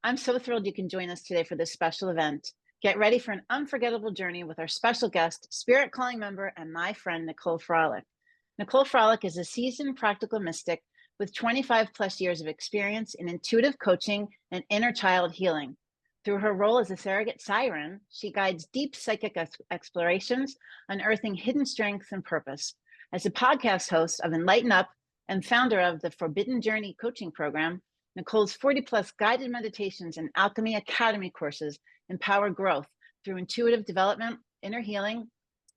I'm so thrilled you can join us today for this special event. Get ready for an unforgettable journey with our special guest, Spirit Calling member, and my friend, Nicole Frolick. Nicole Frolick is a seasoned practical mystic with 25 plus years of experience in intuitive coaching and inner child healing. Through her role as a surrogate siren, she guides deep psychic explorations, unearthing hidden strengths and purpose. As a podcast host of Enlighten Up and founder of the Forbidden Journey coaching program, Nicole's 40 plus guided meditations and Alchemy Academy courses empower growth through intuitive development, inner healing,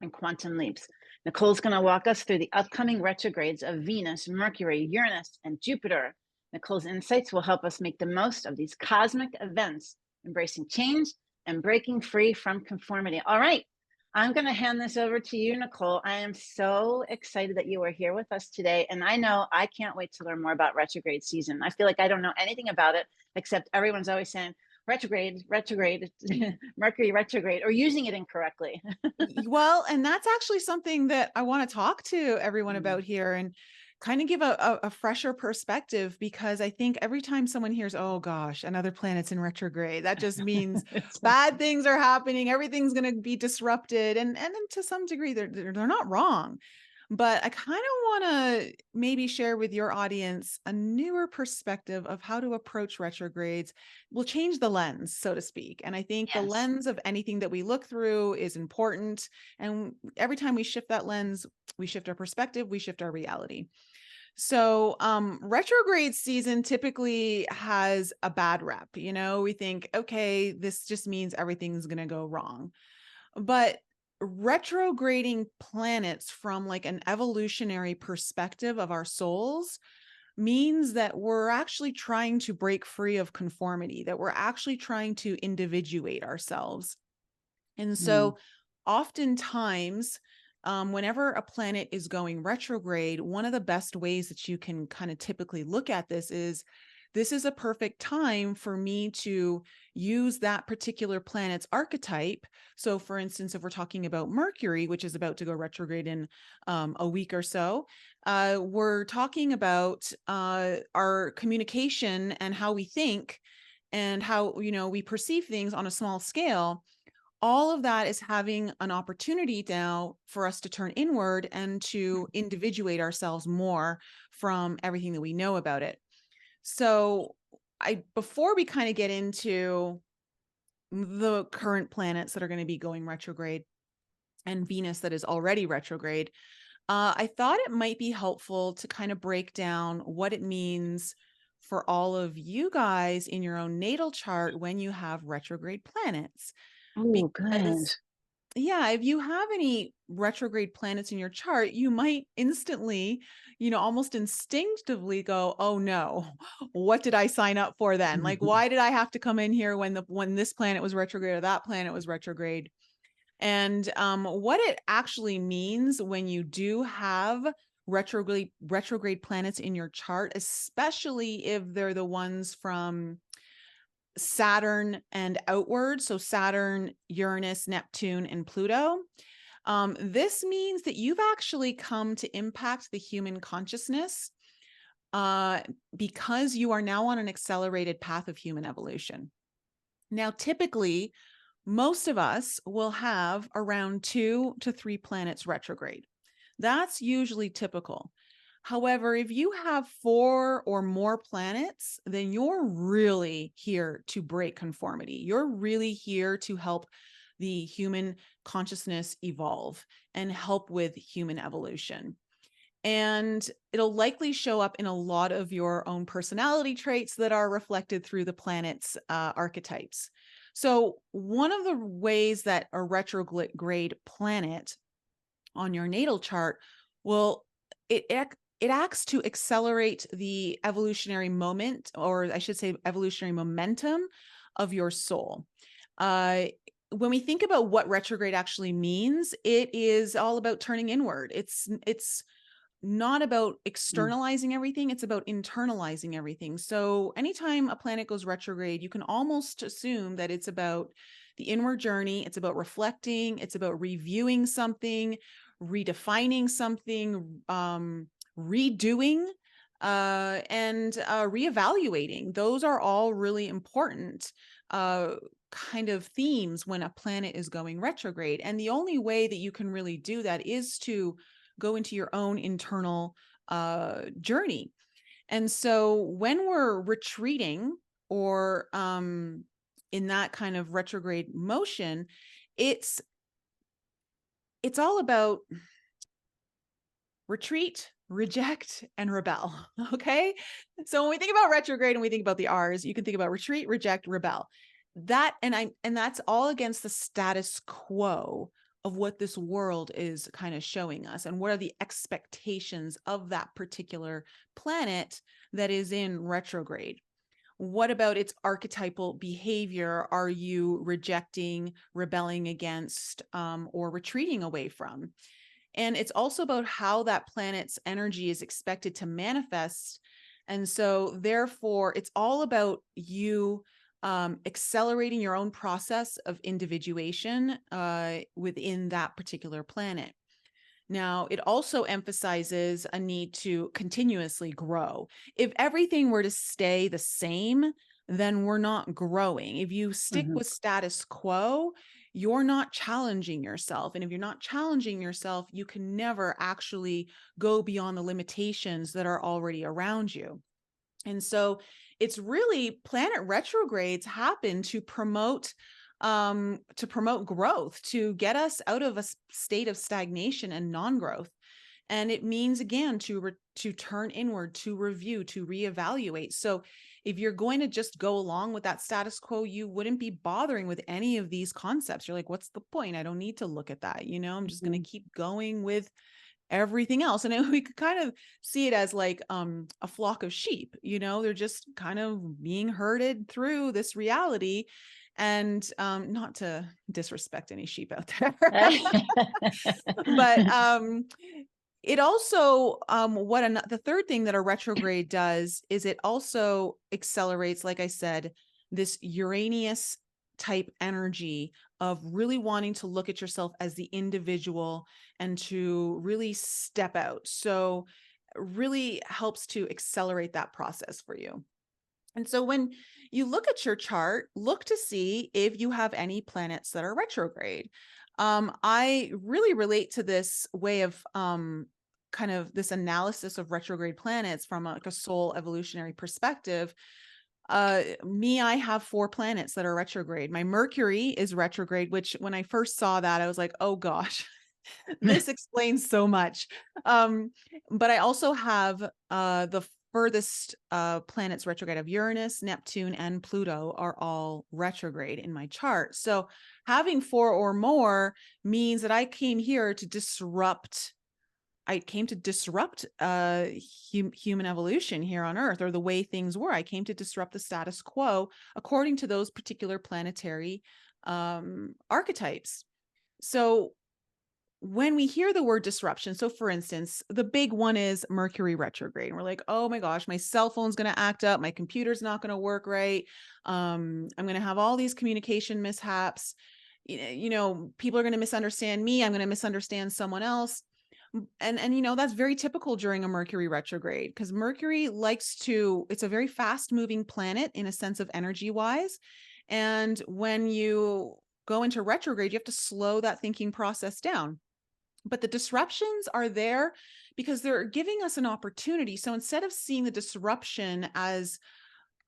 and quantum leaps. Nicole's going to walk us through the upcoming retrogrades of Venus, Mercury, Uranus, and Jupiter. Nicole's insights will help us make the most of these cosmic events, embracing change and breaking free from conformity. All right, I'm going to hand this over to you, Nicole. I am so excited that you are here with us today. And I know I can't wait to learn more about retrograde season. I feel like I don't know anything about it, except everyone's always saying retrograde, retrograde, Mercury retrograde, or using it incorrectly. Well, and that's actually something that I want to talk to everyone Mm. about here and kind of give a fresher perspective, because I think every time someone hears, oh gosh, another planet's in retrograde, that just means bad things are happening. Everything's going to be disrupted. And then to some degree, they're not wrong. But I kind of want to maybe share with your audience a newer perspective of how to approach retrogrades. Will change the lens, so to speak. And I think the Yes. lens of anything that we look through is important. And every time we shift that lens, we shift our perspective, we shift our reality. So, retrograde season typically has a bad rep. We think, okay, this just means everything's going to go wrong. But retrograding planets from like an evolutionary perspective of our souls means that we're actually trying to break free of conformity, that we're actually trying to individuate ourselves. And Mm. so oftentimes, whenever a planet is going retrograde, one of the best ways that you can kind of typically look at this is a perfect time for me to use that particular planet's archetype. So, for instance, if we're talking about Mercury, which is about to go retrograde in a week or so, we're talking about our communication and how we think and how we perceive things on a small scale. All of that is having an opportunity now for us to turn inward and to individuate ourselves more from everything that we know about it. So before we kind of get into the current planets that are going to be going retrograde and Venus that is already retrograde, I thought it might be helpful to kind of break down what it means for all of you guys in your own natal chart when you have retrograde planets. Oh, good. Because yeah, if you have any retrograde planets in your chart, you might instantly, almost instinctively go, "Oh no, what did I sign up for then? Like, why did I have to come in here when this planet was retrograde or that planet was retrograde?" And what it actually means when you do have retrograde planets in your chart, especially if they're the ones from Saturn and outward. So Saturn, Uranus, Neptune, and Pluto. This means that you've actually come to impact the human consciousness because you are now on an accelerated path of human evolution. Now, typically, most of us will have around 2 to 3 planets retrograde. That's usually typical. However, if you have 4 or more planets, then you're really here to break conformity. You're really here to help the human consciousness evolve and help with human evolution. And it'll likely show up in a lot of your own personality traits that are reflected through the planet's archetypes. So one of the ways that a retrograde planet on your natal chart will, it acts to accelerate the evolutionary moment, or I should say evolutionary momentum of your soul. When we think about what retrograde actually means, it is all about turning inward. It's not about externalizing everything, it's about internalizing everything. So anytime a planet goes retrograde, you can almost assume that it's about the inward journey, it's about reflecting, it's about reviewing something, redefining something, redoing and reevaluating. Those are all really important kind of themes when a planet is going retrograde. And the only way that you can really do that is to go into your own internal journey. And so when we're retreating or in that kind of retrograde motion, it's all about retreat, reject, and rebel. Okay. So when we think about retrograde and we think about the R's, you can think about retreat, reject, rebel. That and that's all against the status quo of what this world is kind of showing us, and what are the expectations of that particular planet that is in retrograde. What about its archetypal behavior are you rejecting, rebelling against, or retreating away from? And it's also about how that planet's energy is expected to manifest. And so therefore, it's all about you accelerating your own process of individuation within that particular planet. Now, it also emphasizes a need to continuously grow. If everything were to stay the same, then we're not growing. If you stick with status quo, you're not challenging yourself. And if you're not challenging yourself, you can never actually go beyond the limitations that are already around you. And so it's really, planet retrogrades happen to promote growth, to get us out of a state of stagnation and non-growth. And it means, again, to turn inward, to review, to reevaluate. So if you're going to just go along with that status quo, you wouldn't be bothering with any of these concepts. You're like, what's the point? I don't need to look at that. I'm just going to keep going with everything else. And we could kind of see it as like a flock of sheep. They're just kind of being herded through this reality. And not to disrespect any sheep out there, but it also, the third thing that a retrograde does is it also accelerates, like I said, this Uranus type energy of really wanting to look at yourself as the individual and to really step out. So really helps to accelerate that process for you. And so when you look at your chart, look to see if you have any planets that are retrograde. I really relate to this way of kind of this analysis of retrograde planets from like a soul evolutionary perspective. I have 4 planets that are retrograde. My Mercury is retrograde, which when I first saw that, I was like, oh gosh, this explains so much. But I also have the furthest planets retrograde of Uranus, Neptune, and Pluto are all retrograde in my chart. So having 4 or more means that I came to disrupt human evolution here on Earth, or the way things were. I came to disrupt the status quo according to those particular planetary archetypes. So when we hear the word disruption, so for instance, the big one is Mercury retrograde. And we're like, oh my gosh, my cell phone's going to act up. My computer's not going to work right. I'm going to have all these communication mishaps. People are going to misunderstand me. I'm going to misunderstand someone else. And that's very typical during a Mercury retrograde, because Mercury it's a very fast moving planet in a sense of energy wise. And when you go into retrograde, you have to slow that thinking process down. But the disruptions are there because they're giving us an opportunity. So instead of seeing the disruption as,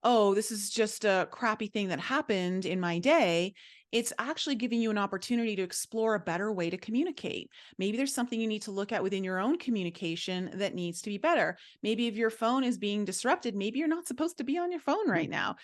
oh, this is just a crappy thing that happened in my day, it's actually giving you an opportunity to explore a better way to communicate. Maybe there's something you need to look at within your own communication that needs to be better. Maybe if your phone is being disrupted, maybe you're not supposed to be on your phone right now.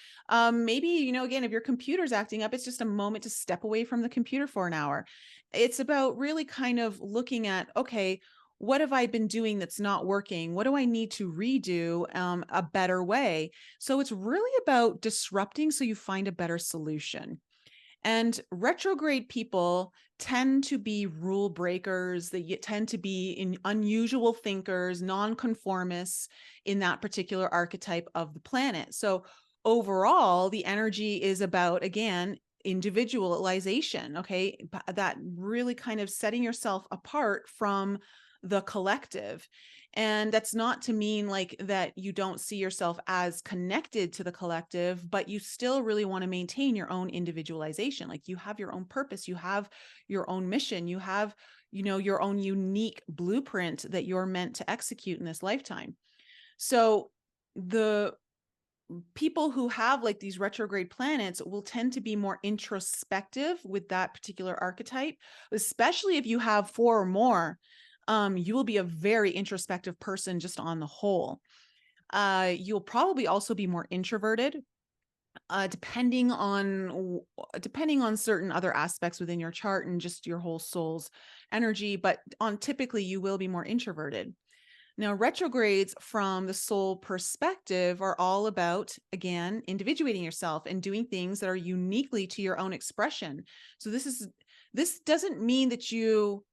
Maybe, again, if your computer's acting up, it's just a moment to step away from the computer for an hour. It's about really kind of looking at, okay, what have I been doing that's not working? What do I need to redo a better way? So it's really about disrupting so you find a better solution. And retrograde people tend to be rule breakers. They tend to be unusual thinkers, nonconformists in that particular archetype of the planet. So overall, the energy is about, again, individualization. Okay. That really kind of setting yourself apart from the collective. And that's not to mean like that you don't see yourself as connected to the collective, but you still really want to maintain your own individualization. Like you have your own purpose, you have your own mission, you have, your own unique blueprint that you're meant to execute in this lifetime. So the people who have like these retrograde planets will tend to be more introspective with that particular archetype, especially if you have 4 or more. You will be a very introspective person just on the whole. You'll probably also be more introverted, depending on certain other aspects within your chart and just your whole soul's energy. But typically you will be more introverted. Now, retrogrades from the soul perspective are all about, again, individuating yourself and doing things that are uniquely to your own expression. So this doesn't mean that you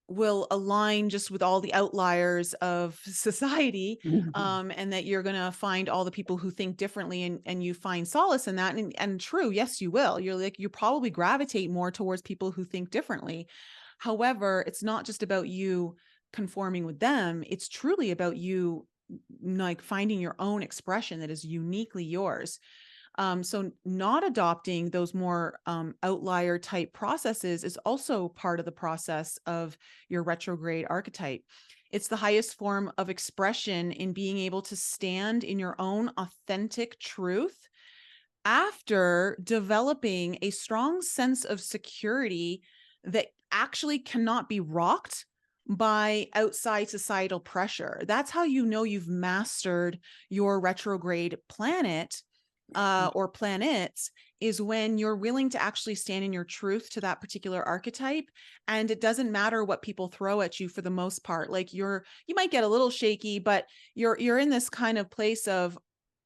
will align just with all the outliers of society, and that you're going to find all the people who think differently and you find solace in that. And true, yes, you will. You probably gravitate more towards people who think differently. However, it's not just about you conforming with them. It's truly about you like finding your own expression that is uniquely yours. So not adopting those more outlier type processes is also part of the process of your retrograde archetype. It's the highest form of expression in being able to stand in your own authentic truth after developing a strong sense of security that actually cannot be rocked by outside societal pressure. That's how you know you've mastered your retrograde planet or planets, is when you're willing to actually stand in your truth to that particular archetype. And it doesn't matter what people throw at you for the most part. Like you might get a little shaky, but you're in this kind of place of,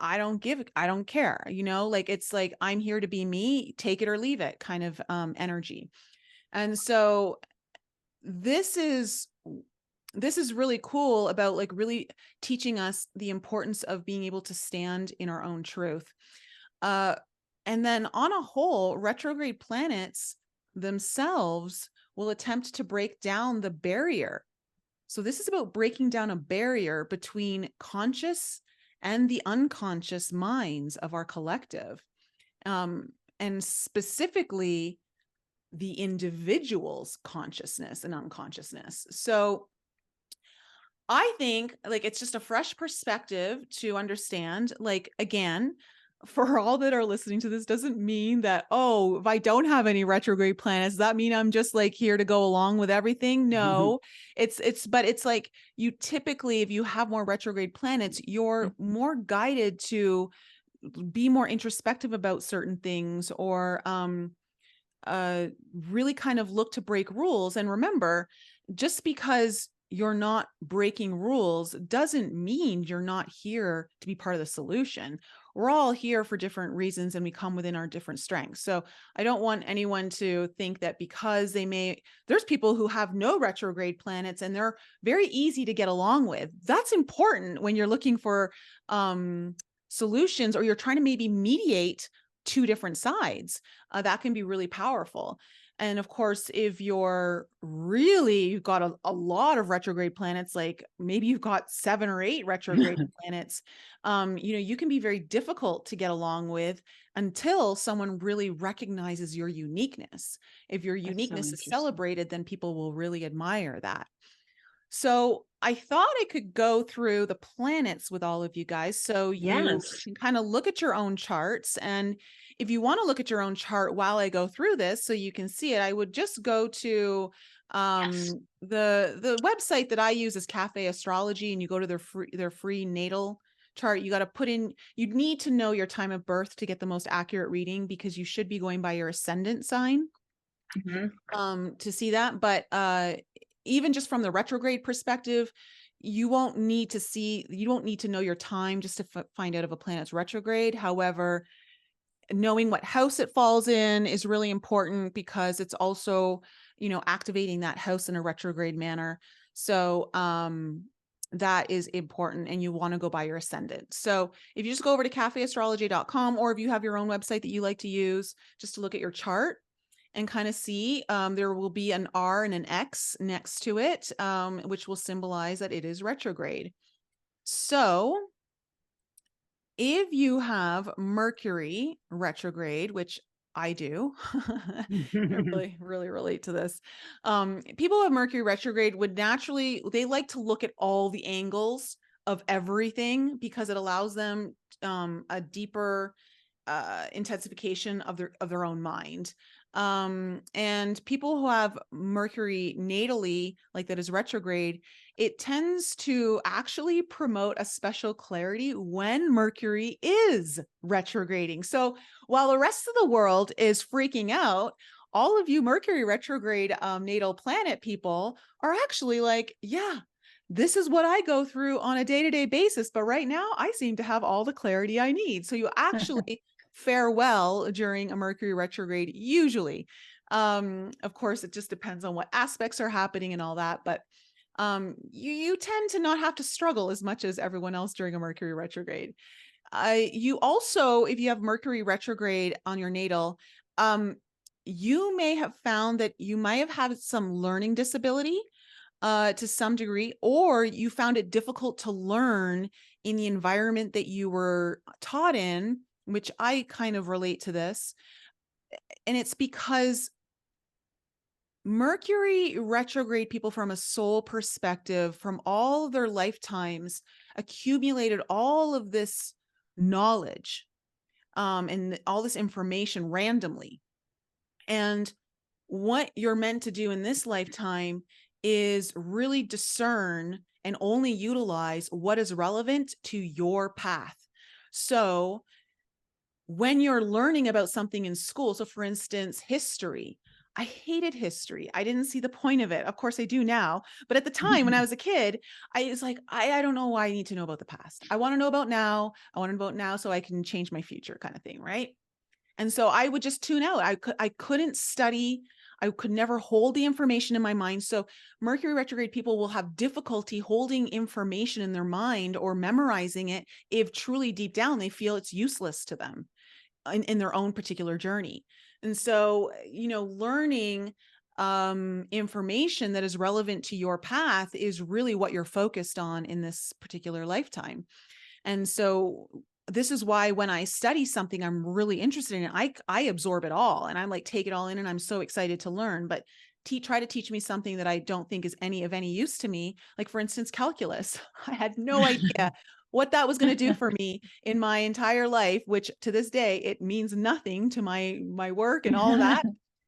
I don't care, like, it's like, I'm here to be me, take it or leave it kind of energy. And so this is really cool about like really teaching us the importance of being able to stand in our own truth. And then on a whole, retrograde planets themselves will attempt to break down the barrier. So this is about breaking down a barrier between conscious and the unconscious minds of our collective, and specifically the individual's consciousness and unconsciousness. So I think like it's just a fresh perspective to understand, like, again, for all that are listening to this, doesn't mean that, oh, if I don't have any retrograde planets, does that mean I'm just like here to go along with everything? No, but it's like you typically, if you have more retrograde planets, you're more guided to be more introspective about certain things, or really kind of look to break rules. And remember, just because you're not breaking rules doesn't mean you're not here to be part of the solution. We're all here for different reasons and we come within our different strengths. So I don't want anyone to think that because there's people who have no retrograde planets and they're very easy to get along with. That's important when you're looking for solutions, or you're trying to maybe mediate 2 different sides. That can be really powerful. And of course, if you've got a lot of retrograde planets, like maybe you've got 7 or 8 retrograde planets, you can be very difficult to get along with until someone really recognizes your uniqueness. If your uniqueness is celebrated, then people will really admire that. So I thought I could go through the planets with all of you guys, so you can kind of look at your own charts. And if you want to look at your own chart while I go through this so you can see it, I would just go to the website that I use is Cafe Astrology, and you go to their free natal chart. You got to put in, you need to know your time of birth to get the most accurate reading, because you should be going by your ascendant sign to see that. But even just from the retrograde perspective, you won't need to know your time just to find out if a planet's retrograde. However, knowing what house it falls in is really important, because it's also, activating that house in a retrograde manner. So that is important, and you want to go by your ascendant. So if you just go over to cafeastrology.com, or if you have your own website that you like to use just to look at your chart, and kind of see. There will be an R and an X next to it, which will symbolize that it is retrograde. So if you have Mercury retrograde, which I do, I really relate to this. People who have Mercury retrograde would naturally, they like to look at all the angles of everything because it allows them a deeper intensification of their own mind. And people who have Mercury natally, like that is retrograde, it tends to actually promote a special clarity when Mercury is retrograding. So while the rest of the world is freaking out, all of you Mercury retrograde natal planet people are actually like, yeah, this is what I go through on a day-to-day basis. But right now I seem to have all the clarity I need. So you actually fare well during a Mercury retrograde, usually. Of course, it just depends on what aspects are happening and all that. But you tend to not have to struggle as much as everyone else during a Mercury retrograde. You also, if you have Mercury retrograde on your natal, you may have found that you might have had some learning disability to some degree, or you found it difficult to learn in the environment that you were taught in, which I kind of relate to this. And it's because Mercury retrograde people, from a soul perspective, from all their lifetimes, accumulated all of this knowledge and all this information randomly. And what you're meant to do in this lifetime is really discern and only utilize what is relevant to your path. So when you're learning about something in school, so for instance, history, I hated history. I didn't see the point of it. Of course I do now. But at the time when I was a kid, I was like, I don't know why I need to know about the past. I want to know about now. I want to know about now so I can change my future, kind of thing. Right. And so I would just tune out. I couldn't study. I could never hold the information in my mind. So Mercury retrograde people will have difficulty holding information in their mind or memorizing it if truly deep down they feel it's useless to them in their own particular journey. And so, learning information that is relevant to your path is really what you're focused on in this particular lifetime. And so this is why when I study something I'm really interested in, I absorb it all and I'm like, take it all in and I'm so excited to learn. But try to teach me something that I don't think is of any use to me. Like for instance, calculus. I had no idea what that was going to do for me in my entire life, which to this day, it means nothing to my work and all that.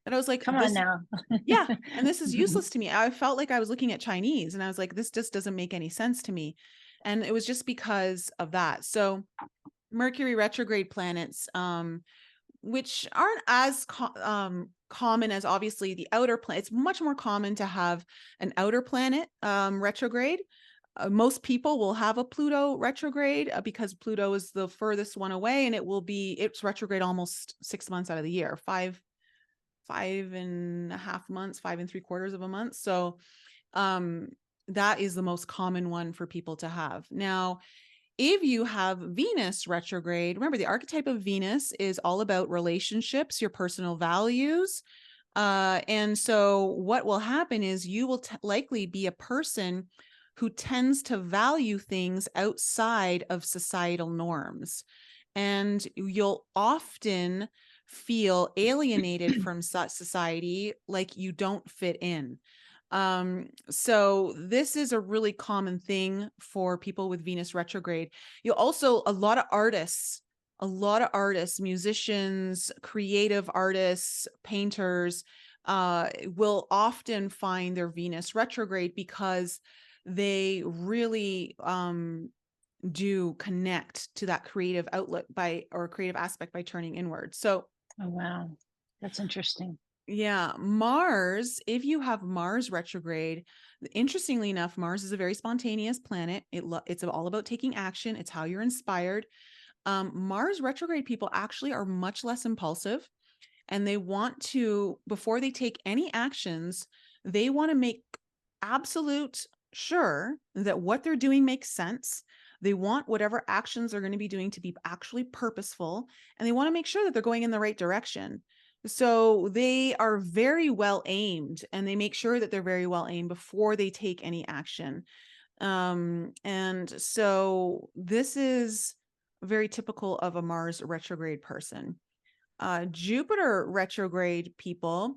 And I was like, Come on now. Yeah. And this is useless to me. I felt like I was looking at Chinese and I was like, this just doesn't make any sense to me. And it was just because of that. So Mercury retrograde planets, which aren't as common as obviously the outer planet. It's much more common to have an outer planet retrograde. Most people will have a Pluto retrograde because Pluto is the furthest one away, and it's retrograde almost 6 months out of the year, 5.5 months, 5 3/4 of a month. So that is the most common one for people to have. Now, if you have Venus retrograde, remember the archetype of Venus is all about relationships, your personal values. And so what will happen is you will likely be a person who tends to value things outside of societal norms. And you'll often feel alienated from society, like you don't fit in. So this is a really common thing for people with Venus retrograde. You also, a lot of artists, musicians, creative artists, painters, will often find their Venus retrograde because they really, do connect to that creative outlet or creative aspect by turning inward. So, Oh, wow. That's interesting. yeah, Mars, if you have Mars retrograde, interestingly enough, Mars is a very spontaneous planet. It's all about taking action. It's how you're inspired. Mars retrograde people actually are much less impulsive, and they want to, before they take any actions, they want to make absolute sure that what they're doing makes sense. They want whatever actions they're going to be doing to be actually purposeful, and they want to make sure that they're going in the right direction. So they are very well aimed, and they make sure that they're very well aimed before they take any action. And so this is very typical of a Mars retrograde person. Jupiter retrograde people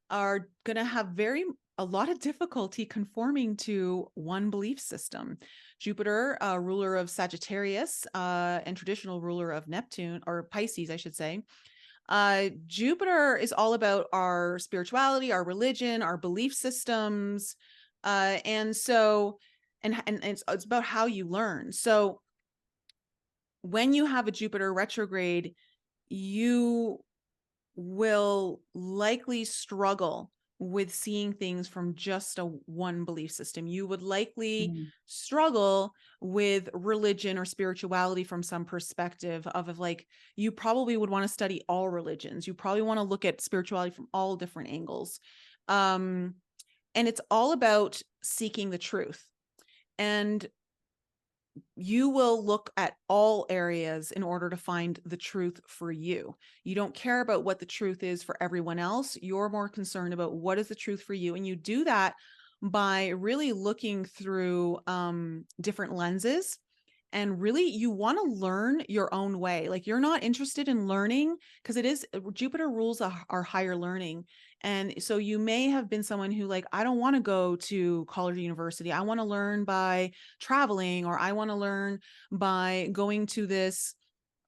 are going to have a lot of difficulty conforming to one belief system. Jupiter, ruler of Sagittarius, and traditional ruler of Neptune, or Pisces, I should say. Jupiter is all about our spirituality, our religion, our belief systems. And so, and it's about how you learn. So when you have a Jupiter retrograde, you will likely struggle with seeing things from just a one belief system. You would likely Mm. struggle with religion or spirituality from some perspective of like, you probably would want to study all religions. You probably want to look at spirituality from all different angles. And it's all about seeking the truth. And you will look at all areas in order to find the truth for you. You don't care about what the truth is for everyone else. You're more concerned about what is the truth for you. And you do that by really looking through different lenses. And really, you want to learn your own way. Like, you're not interested in learning because Jupiter rules our higher learning. And so you may have been someone who, like, I don't want to go to college or university. I want to learn by traveling, or I want to learn by going to this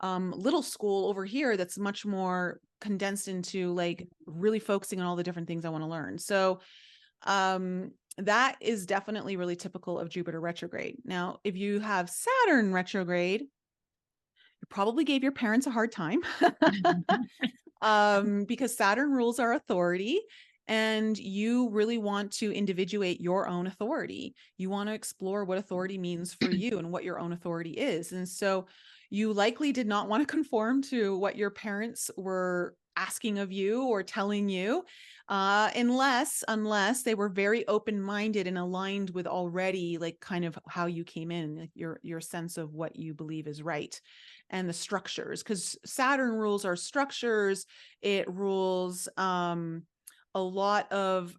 little school over here that's much more condensed into like really focusing on all the different things I want to learn. So that is definitely really typical of Jupiter retrograde. Now, if you have Saturn retrograde, you probably gave your parents a hard time because Saturn rules our authority, and you really want to individuate your own authority. You want to explore what authority means for you and what your own authority is. And so you likely did not want to conform to what your parents were asking of you or telling you, unless they were very open-minded and aligned with already like kind of how you came in, like your sense of what you believe is right and the structures, because Saturn rules our structures. It rules a lot of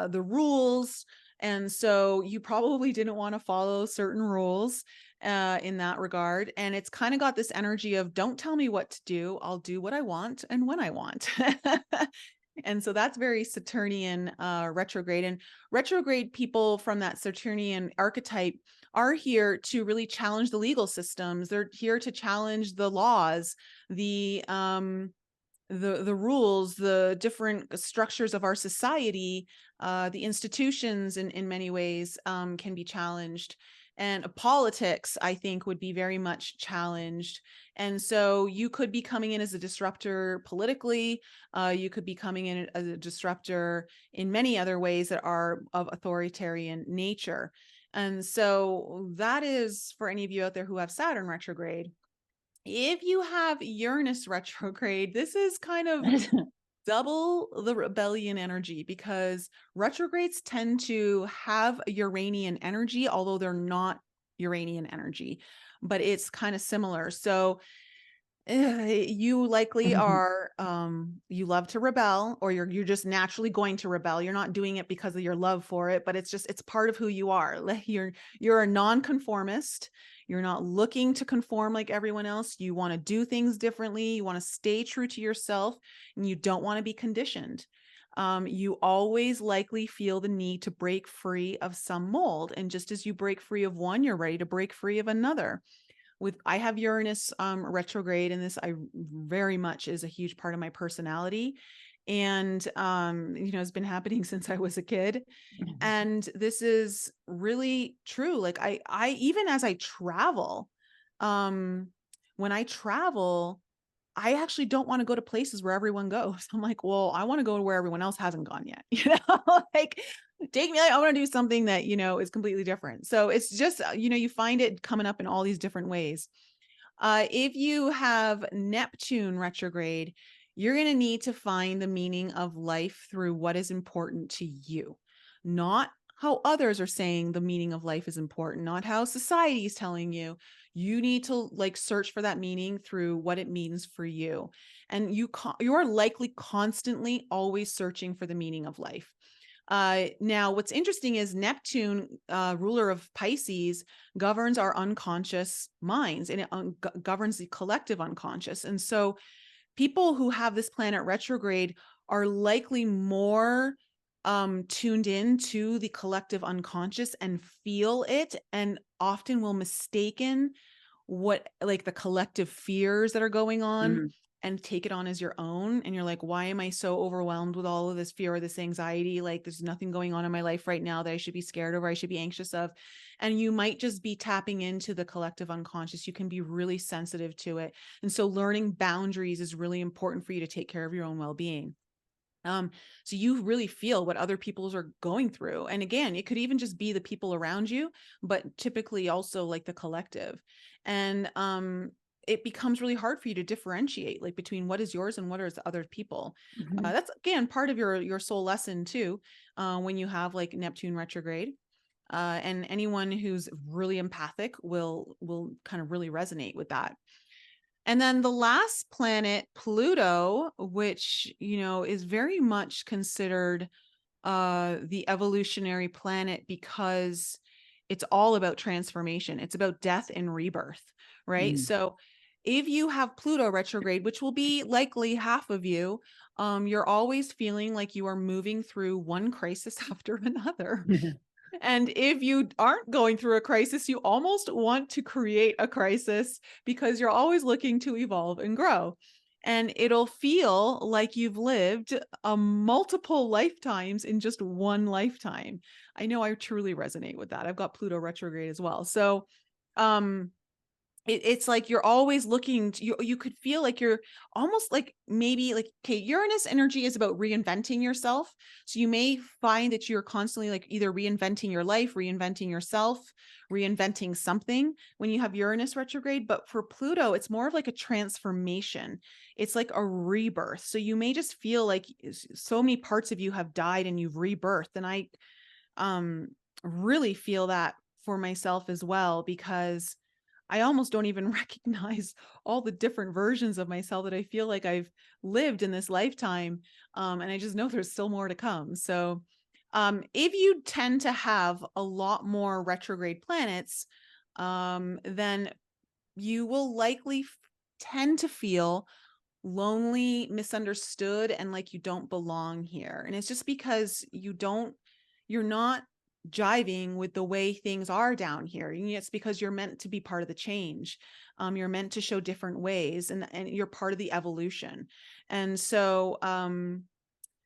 the rules. And so you probably didn't want to follow certain rules in that regard. And it's kind of got this energy of, don't tell me what to do. I'll do what I want and when I want. And so that's very Saturnian retrograde. And retrograde people from that Saturnian archetype are here to really challenge the legal systems. They're here to challenge the laws, the rules, the different structures of our society, the institutions in many ways can be challenged. And politics, I think, would be very much challenged. And so you could be coming in as a disruptor politically. You could be coming in as a disruptor in many other ways that are of authoritarian nature. And so that is for any of you out there who have Saturn retrograde. If you have Uranus retrograde, this is kind of double the rebellion energy, because retrogrades tend to have Uranian energy, although they're not Uranian energy, but it's kind of similar. So you likely are you love to rebel, or you're just naturally going to rebel. You're not doing it because of your love for it, but it's part of who you are. Like, you're a nonconformist. You're not looking to conform like everyone else. You want to do things differently. You want to stay true to yourself, and you don't want to be conditioned. You always likely feel the need to break free of some mold. And just as you break free of one, you're ready to break free of another. I have Uranus retrograde, and this I very much is a huge part of my personality. And it's been happening since I was a kid. And this is really true. Like, I even as I travel, when I travel, I actually don't want to go to places where everyone goes. I'm like, well, I want to go to where everyone else hasn't gone yet. Like, take me, I want to do something that, is completely different. So it's just, you find it coming up in all these different ways. If you have Neptune retrograde, you're going to need to find the meaning of life through what is important to you, not how others are saying the meaning of life is important, not how society is telling you. You need to like search for that meaning through what it means for you. And you are likely constantly always searching for the meaning of life. Now, what's interesting is Neptune, ruler of Pisces, governs our unconscious minds, and it governs the collective unconscious. And so people who have this planet retrograde are likely more tuned in to the collective unconscious and feel it, and often will mistaken what like the collective fears that are going on and take it on as your own. And you're like, why am I so overwhelmed with all of this fear or this anxiety? Like there's nothing going on in my life right now that I should be scared of or I should be anxious of. And you might just be tapping into the collective unconscious. You can be really sensitive to it. And so learning boundaries is really important for you to take care of your own well-being. So you really feel what other people's are going through. And again, it could even just be the people around you, but typically also like the collective. And it becomes really hard for you to differentiate like between what is yours and what is other people. That's again part of your soul lesson too, when you have like Neptune retrograde. And anyone who's really empathic will kind of really resonate with that. And then the last planet, Pluto, which, you know, is very much considered the evolutionary planet because it's all about transformation. It's about death and rebirth, right? So if you have Pluto retrograde, which will be likely half of you, you're always feeling like you are moving through one crisis after another. And if you aren't going through a crisis, you almost want to create a crisis because you're always looking to evolve and grow. And it'll feel like you've lived multiple lifetimes in just one lifetime. I know I truly resonate with that. I've got Pluto retrograde as well. So, it's like you're always looking to, you could feel like you're almost like maybe like, okay, Uranus energy is about reinventing yourself. So you may find that you're constantly like either reinventing your life, reinventing yourself, reinventing something when you have Uranus retrograde. But for Pluto, it's more of like a transformation. It's like a rebirth. So you may just feel like so many parts of you have died and you've rebirthed. And I really feel that for myself as well, because I almost don't even recognize all the different versions of myself that I feel like I've lived in this lifetime. And I just know there's still more to come. So if you tend to have a lot more retrograde planets, then you will likely tend to feel lonely, misunderstood, and like you don't belong here. And it's just because you're not jiving with the way things are down here. And it's because you're meant to be part of the change. You're meant to show different ways, and you're part of the evolution. And so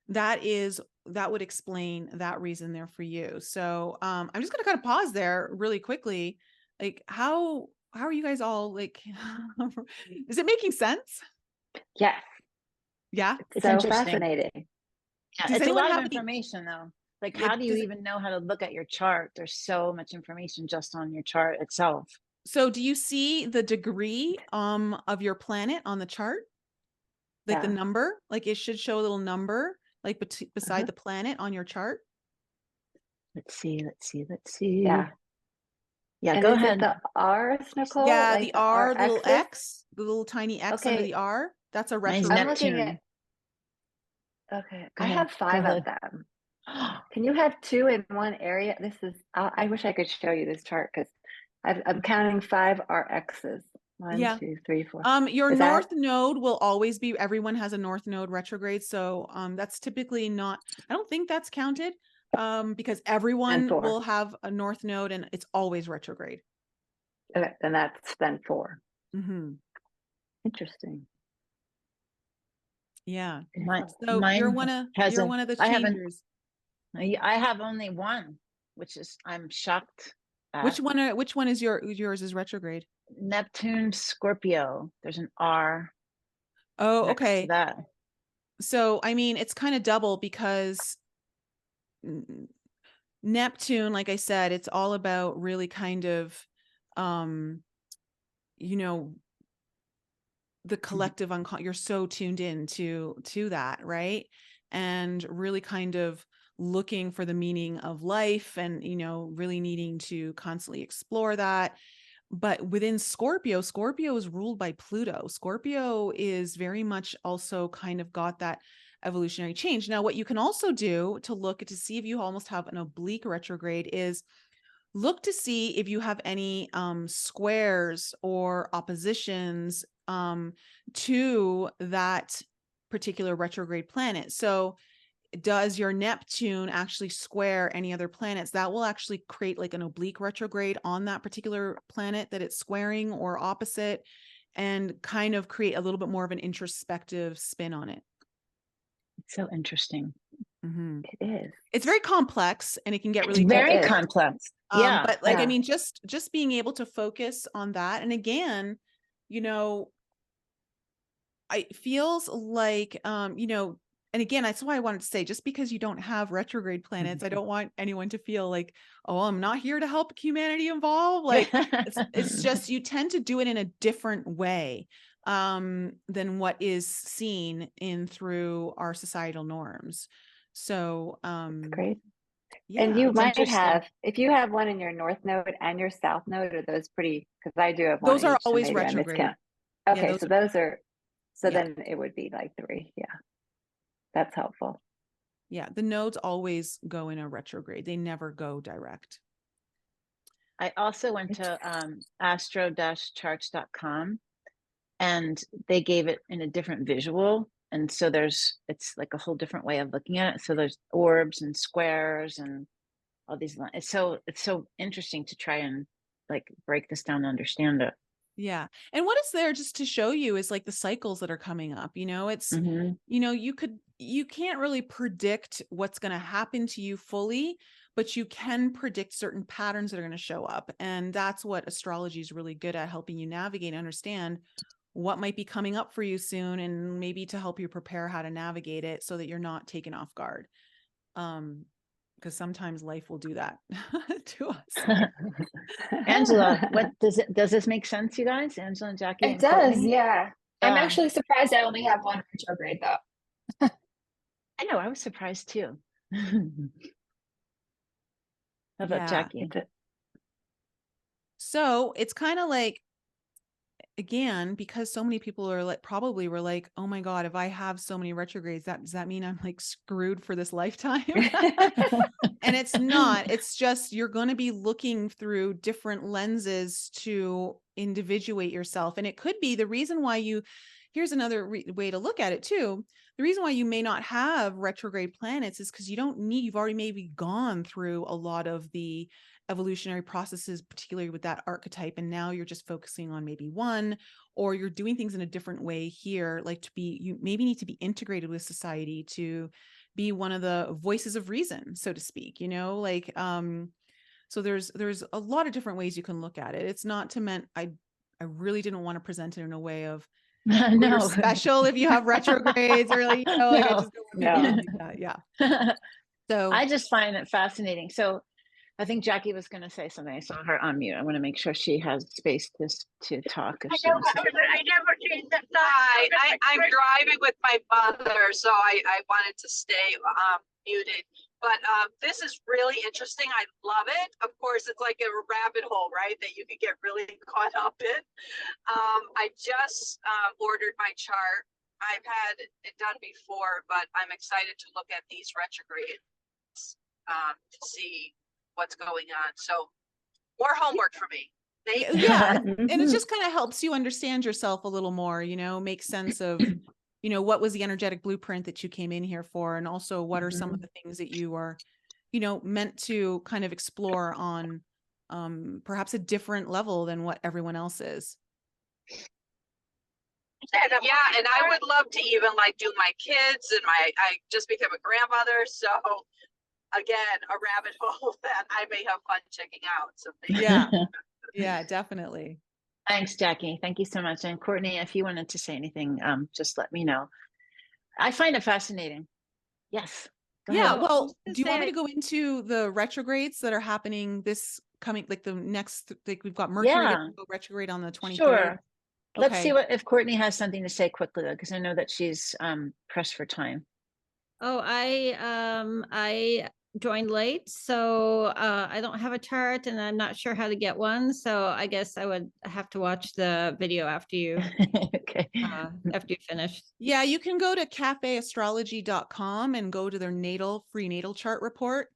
that would explain that reason there for you. So I'm just going to kind of pause there really quickly. Like how are you guys all like, is it making sense? Yes. Yeah. It's so fascinating. Yeah, Does it's a anyone lot have of any- information though. Like, how do you even know how to look at your chart? There's so much information just on your chart itself. So do you see the degree of your planet on the chart? Like the number, like it should show a little number like beside the planet on your chart. Let's see. Yeah. Yeah, and go is ahead. it the R's, Nicole? Yeah, like the R, little X's? X, the little tiny X under the R. That's a Mine's retrograde. I'm looking Neptune. at, okay, Go I ahead, have go 5 ahead. of them. Can you have 2 in one area? This is, I wish I could show you this chart because I'm counting 5 RXs. 1, Yeah. 2, 3, 4. Your Is north that- node will always be, everyone has a north node retrograde. So that's typically not, I don't think that's counted because everyone 4. will have a north node and it's always retrograde. Okay, then that's then 4. Mm-hmm. Interesting. Yeah. Mine, So you're one of the changers. I have only one, which is I'm shocked at. Which one is yours is retrograde? Neptune Scorpio. There's an R. Oh, next okay. to that. So I mean, it's kind of double because Neptune, like I said, it's all about really kind of you know, the collective you're so tuned in to that, right? And really kind of looking for the meaning of life and, you know, really needing to constantly explore that. But within Scorpio, Scorpio is ruled by Pluto. Scorpio is very much also kind of got that evolutionary change. Now, what you can also do to look to see if you almost have an oblique retrograde is look to see if you have any squares or oppositions to that particular retrograde planet. So does your Neptune actually square any other planets? That will actually create like an oblique retrograde on that particular planet that it's squaring or opposite, and kind of create a little bit more of an introspective spin on it. It's so interesting. Mm-hmm. It is. It's very complex and it can get really Very difficult. complex. Yeah. But like, yeah. I mean, just being able to focus on that. And again, you know, it feels like, you know, and again, that's why I wanted to say, just because you don't have retrograde planets, I don't want anyone to feel like, oh, I'm not here to help humanity evolve. Like it's just, you tend to do it in a different way than what is seen in through our societal norms. So, Great. yeah, And you might interesting. have, if you have one in your north node and your south node, are those pretty, because I do have one those are each, so always maybe I retrograde. miscount. Yeah, Okay, so those are, so yeah. then it would be like 3. Yeah, that's helpful. Yeah, the nodes always go in a retrograde. They never go direct. I also went to astro-charts.com and they gave it in a different visual. And so it's like a whole different way of looking at it. So there's orbs and squares and all these lines. It's so interesting to try and like break this down and understand it. Yeah. And what is there just to show you is like the cycles that are coming up, you know, it's, Mm-hmm. you know, you can't really predict what's going to happen to you fully, but you can predict certain patterns that are going to show up. And that's what astrology is really good at, helping you navigate and understand what might be coming up for you soon, and maybe to help you prepare how to navigate it so that you're not taken off guard. Because sometimes life will do that to us. Angela, what does this make sense, you guys? Angela and Jackie It and does, Courtney? yeah. I'm actually surprised I only have one retrograde though. I know, I was surprised too. How about Jackie? So it's kind of like, again, because so many people are like, probably were like, oh my God, if I have so many retrogrades, does that mean I'm like screwed for this lifetime? And it's not, it's just, you're going to be looking through different lenses to individuate yourself. And it could be the reason why here's another way to look at it too. The reason why you may not have retrograde planets is because you've already maybe gone through a lot of the evolutionary processes, particularly with that archetype. And now you're just focusing on maybe one, or you're doing things in a different way here, like you maybe need to be integrated with society to be one of the voices of reason, so to speak, you know, like, so there's a lot of different ways you can look at it. It's not I really didn't want to present it in a way of, no, you're special if you have retrogrades, or like, you know, like I just don't want people to do that. Yeah. So I just find it fascinating. So I think Jackie was going to say something. I saw her on mute. I want to make sure she has space to talk. If she wants to. I never changed the side. I'm driving with my mother, so I wanted to stay muted. But this is really interesting. I love it. Of course, it's like a rabbit hole, right? That you could get really caught up in. I just ordered my chart. I've had it done before, but I'm excited to look at these retrogrades to see what's going on. So more homework for me. Yeah. And it just kind of helps you understand yourself a little more, you know, make sense of, you know, what was the energetic blueprint that you came in here for? And also what are some of the things that you are, you know, meant to kind of explore on perhaps a different level than what everyone else is. Yeah, and I would love to even like do my kids, and I just became a grandmother, so again, a rabbit hole that I may have fun checking out. So yeah, definitely. Thanks, Jackie. Thank you so much. And Courtney, if you wanted to say anything, just let me know. I find it fascinating. Yes. Yeah. Well, do you want me to go into the retrogrades that are happening this coming, like the next, like we've got Mercury go retrograde on the 23rd. Sure. Let's see if Courtney has something to say quickly, though, because I know that she's pressed for time. Oh, I joined late, so I don't have a chart and I'm not sure how to get one. So I guess I would have to watch the video after you Okay. after you finish. Yeah, you can go to cafeastrology.com and go to their free natal chart report.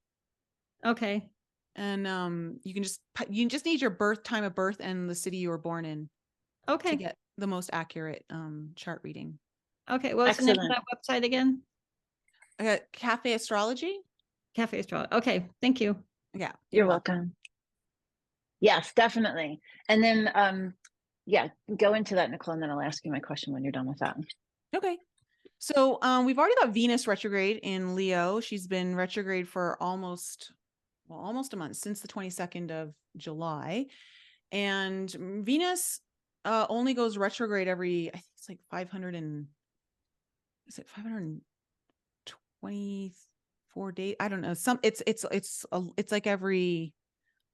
Okay. And you just need your time of birth and the city you were born in to Okay. get the most accurate chart reading. Okay. What's the name of Excellent. that website again? Cafe Astrology. Cafe Astrology. Okay. Thank you. Yeah. You're welcome. Yes, definitely. And then, yeah, go into that, Nicole, and then I'll ask you my question when you're done with that. Okay. So we've already got Venus retrograde in Leo. She's been retrograde for almost a month, since the 22nd of July. And Venus only goes retrograde every, I think it's like 524 days? I don't know. It's like every,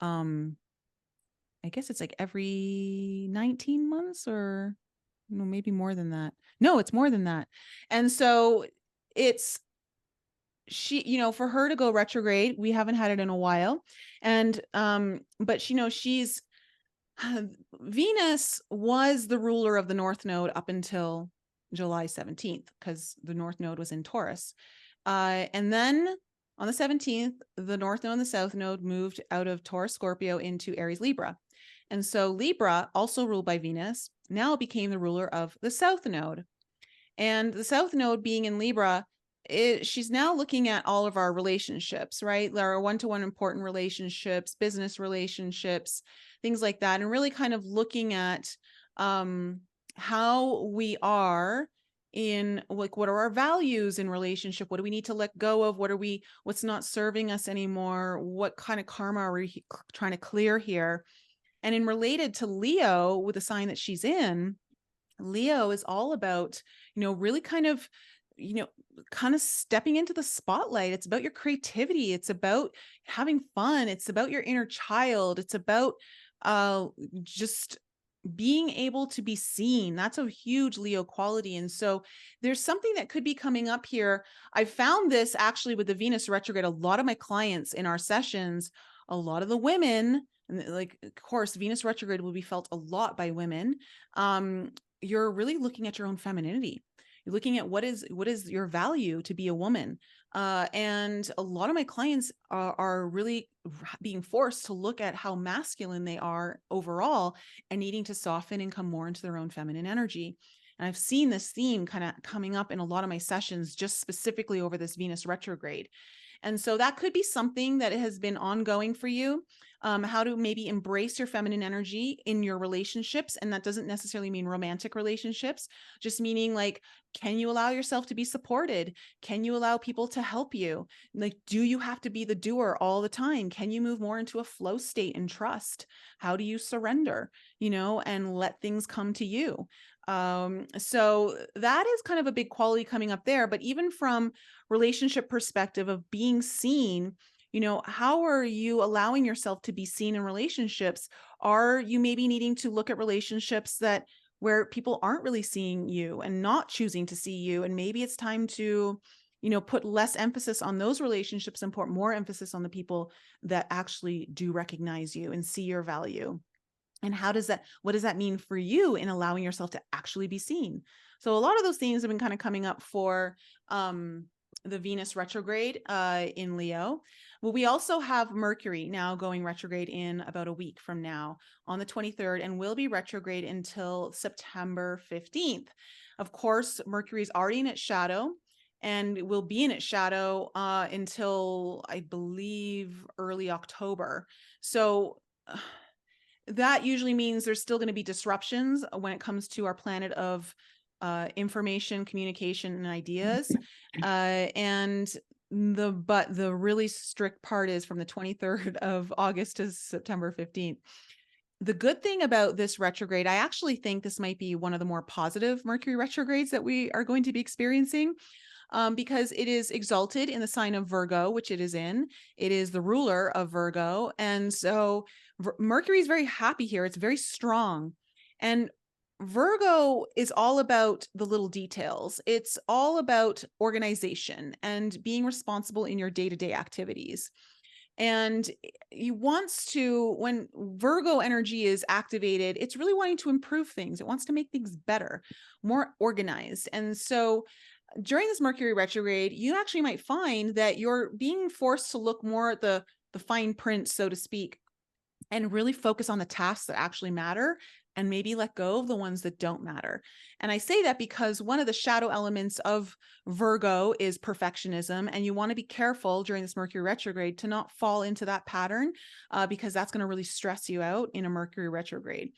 I guess it's like every 19 months, or no, maybe more than that. No, it's more than that. And so it's, for her to go retrograde, we haven't had it in a while. And, but she's, Venus was the ruler of the North Node up until July 17th, because the North Node was in Taurus. And then on the 17th, the North Node and the South Node moved out of Taurus Scorpio into Aries Libra. And so Libra, also ruled by Venus, now became the ruler of the South Node. And the South Node being in Libra, she's now looking at all of our relationships, right? Our one-to-one important relationships, business relationships, things like that. And really kind of looking at how we are in, like, what are our values in relationship? What do we need to let go of? What's not serving us anymore? What kind of karma are we trying to clear here? And in related to Leo, with the sign that she's in, Leo is all about, really kind of stepping into the spotlight. It's about your creativity. It's about having fun. It's about your inner child. It's about just being able to be seen. That's a huge Leo quality. And so there's something that could be coming up here. I found this actually with the Venus retrograde. A lot of my clients in our sessions, a lot of the women, and like, of course, Venus retrograde will be felt a lot by women. You're really looking at your own femininity. You're looking at what is your value to be a woman. And a lot of my clients are really being forced to look at how masculine they are overall and needing to soften and come more into their own feminine energy. And I've seen this theme kind of coming up in a lot of my sessions, just specifically over this Venus retrograde. And so that could be something that has been ongoing for you, how to maybe embrace your feminine energy in your relationships. And that doesn't necessarily mean romantic relationships, just meaning like, can you allow yourself to be supported? Can you allow people to help you? Like, do you have to be the doer all the time? Can you move more into a flow state and trust? How do you surrender, and let things come to you? So that is kind of a big quality coming up there. But even from relationship perspective of being seen, how are you allowing yourself to be seen in relationships? Are you maybe needing to look at relationships where people aren't really seeing you and not choosing to see you? And maybe it's time to, put less emphasis on those relationships and put more emphasis on the people that actually do recognize you and see your value. And what does that mean for you in allowing yourself to actually be seen? So a lot of those themes have been kind of coming up for the Venus retrograde in Leo. Well, we also have Mercury now going retrograde in about a week from now on the 23rd, and will be retrograde until September 15th. Of course, Mercury is already in its shadow and will be in its shadow until, I believe, early October. So that usually means there's still going to be disruptions when it comes to our planet of information, communication, and ideas. But the really strict part is from the 23rd of August to September 15th. The good thing about this retrograde, I actually think this might be one of the more positive Mercury retrogrades that we are going to be experiencing. Because it is exalted in the sign of Virgo, which it is in. It is the ruler of Virgo. And so Mercury is very happy here. It's very strong. And Virgo is all about the little details. It's all about organization and being responsible in your day-to-day activities. And you wants to, when Virgo energy is activated, it's really wanting to improve things. It wants to make things better, more organized. And so during this Mercury retrograde, you actually might find that you're being forced to look more at the fine print, so to speak, and really focus on the tasks that actually matter and maybe let go of the ones that don't matter. And I say that because one of the shadow elements of Virgo is perfectionism. And you want to be careful during this Mercury retrograde to not fall into that pattern because that's going to really stress you out in a Mercury retrograde.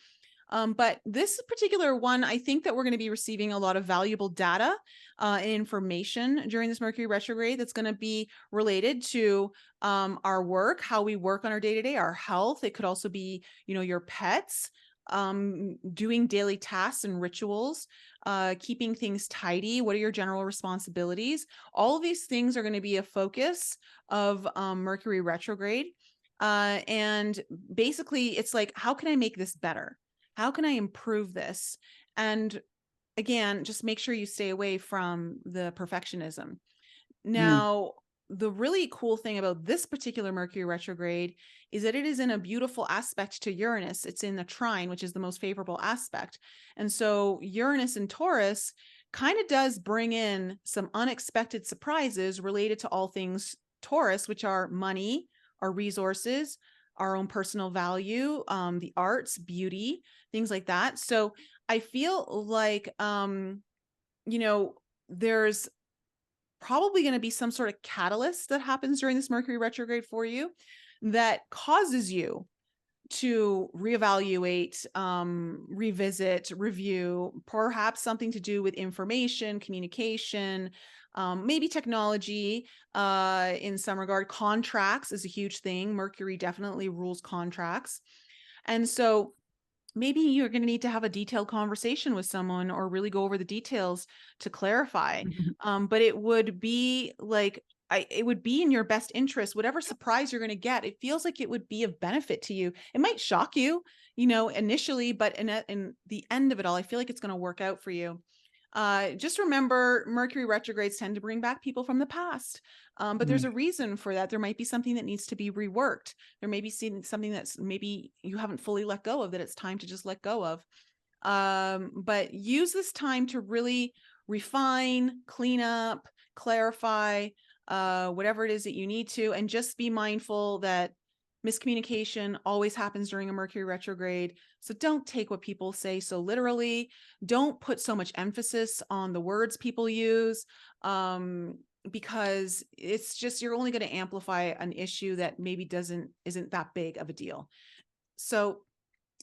But this particular one, I think that we're going to be receiving a lot of valuable data and information during this Mercury retrograde that's going to be related to our work, how we work on our day-to-day, our health. It could also be, your pets, doing daily tasks and rituals, keeping things tidy. What are your general responsibilities? All of these things are going to be a focus of Mercury retrograde. And basically, it's like, how can I make this better? How can I improve this? And again, just make sure you stay away from the perfectionism. Now, the really cool thing about this particular Mercury retrograde is that it is in a beautiful aspect to Uranus. It's in the trine, which is the most favorable aspect. And so Uranus in Taurus kind of does bring in some unexpected surprises related to all things Taurus, which are money, our resources, our own personal value, the arts, beauty, things like that. So I feel like, there's probably going to be some sort of catalyst that happens during this Mercury retrograde for you that causes you to reevaluate, revisit, review, perhaps something to do with information, communication, maybe technology in some regard. Contracts is a huge thing. Mercury definitely rules contracts. And so maybe you're going to need to have a detailed conversation with someone or really go over the details to clarify. But it would be like, it would be in your best interest, whatever surprise you're going to get. It feels like it would be of benefit to you. It might shock you, initially, but in the end of it all, I feel like it's going to work out for you. Just remember, Mercury retrogrades tend to bring back people from the past. But there's a reason for that. There might be something that needs to be reworked. There may be something that's maybe you haven't fully let go of that it's time to just let go of. But use this time to really refine, clean up, clarify, whatever it is that you need to, and just be mindful that miscommunication always happens during a Mercury retrograde. So don't take what people say so literally. Don't put so much emphasis on the words people use, because it's just, you're only going to amplify an issue that maybe isn't that big of a deal. So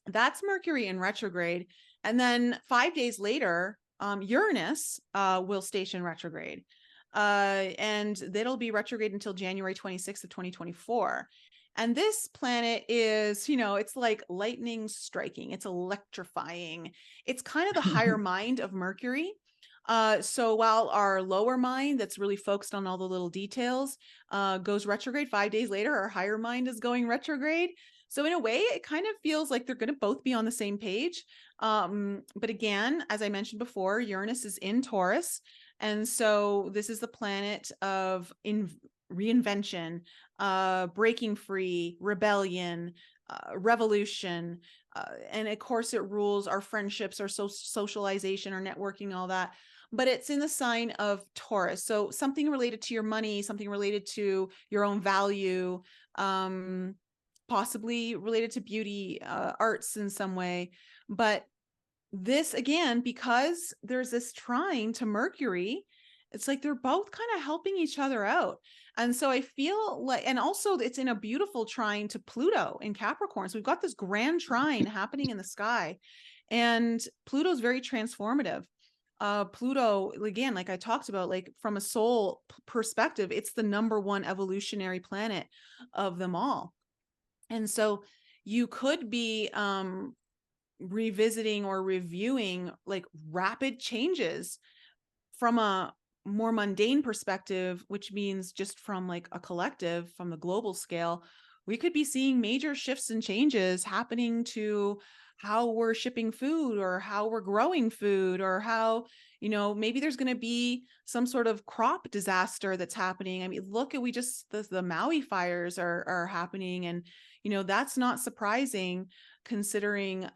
that's Mercury in retrograde. And then 5 days later, Uranus will station retrograde. And that'll be retrograde until January 26th of 2024. And this planet is, it's like lightning striking. It's electrifying. It's kind of the higher mind of Mercury. So while our lower mind that's really focused on all the little details goes retrograde, 5 days later, our higher mind is going retrograde. So in a way, it kind of feels like they're going to both be on the same page. But again, as I mentioned before, Uranus is in Taurus. And so this is the planet of reinvention, breaking free, rebellion, revolution. And of course, it rules our friendships, our socialization, our networking, all that. But it's in the sign of Taurus. So something related to your money, something related to your own value, possibly related to beauty, arts in some way. But this, again, because there's this trine to Mercury, it's like they're both kind of helping each other out. And so I feel like, and also it's in a beautiful trine to Pluto in Capricorn. So we've got this grand trine happening in the sky, and Pluto's very transformative. Pluto, again, like I talked about, like from a soul perspective, it's the #1 evolutionary planet of them all. And so you could be revisiting or reviewing like rapid changes from a more mundane perspective, which means just from like a collective, from the global scale. We could be seeing major shifts and changes happening to how we're shipping food or how we're growing food, or how, you know, maybe there's going to be some sort of crop disaster that's happening. I mean, look at, the Maui fires are happening, and, you know, that's not surprising considering